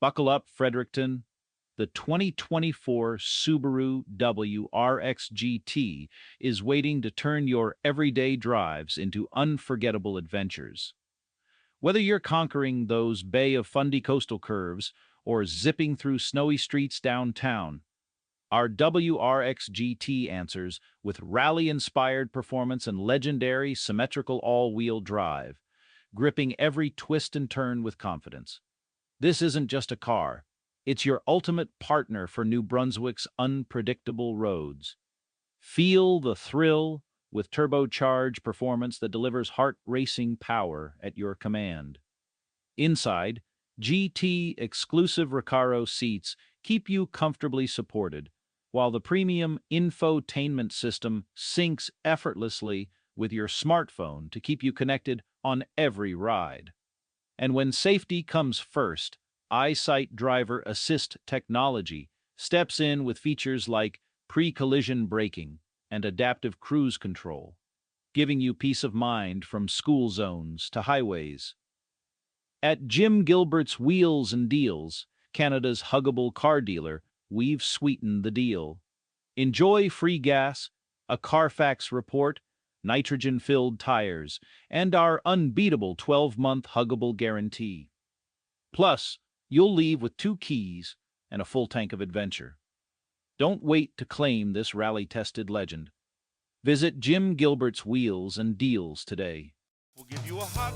Buckle up, Fredericton. The 2024 Subaru WRX GT is waiting to turn your everyday drives into unforgettable adventures. Whether you're conquering those Bay of Fundy coastal curves or zipping through snowy streets downtown, our WRX GT answers with rally-inspired performance and legendary symmetrical all-wheel drive, gripping every twist and turn with confidence. This isn't just a car. It's your ultimate partner for New Brunswick's unpredictable roads. Feel the thrill with turbocharged performance that delivers heart-racing power at your command. Inside, GT exclusive Recaro seats keep you comfortably supported, while the premium infotainment system syncs effortlessly with your smartphone to keep you connected on every ride. And when safety comes first, Eyesight driver assist technology steps in with features like pre-collision braking and adaptive cruise control, giving you peace of mind from school zones to highways. At Jim Gilbert's Wheels and Deals, Canada's Huggable car dealer, we've sweetened the deal. Enjoy free gas, a Carfax report, nitrogen-filled tires, and our unbeatable 12-month Huggable guarantee. Plus, you'll leave with 2 keys and a full tank of adventure. Don't wait to claim this rally-tested legend. Visit Jim Gilbert's Wheels and Deals today. We'll give you a hot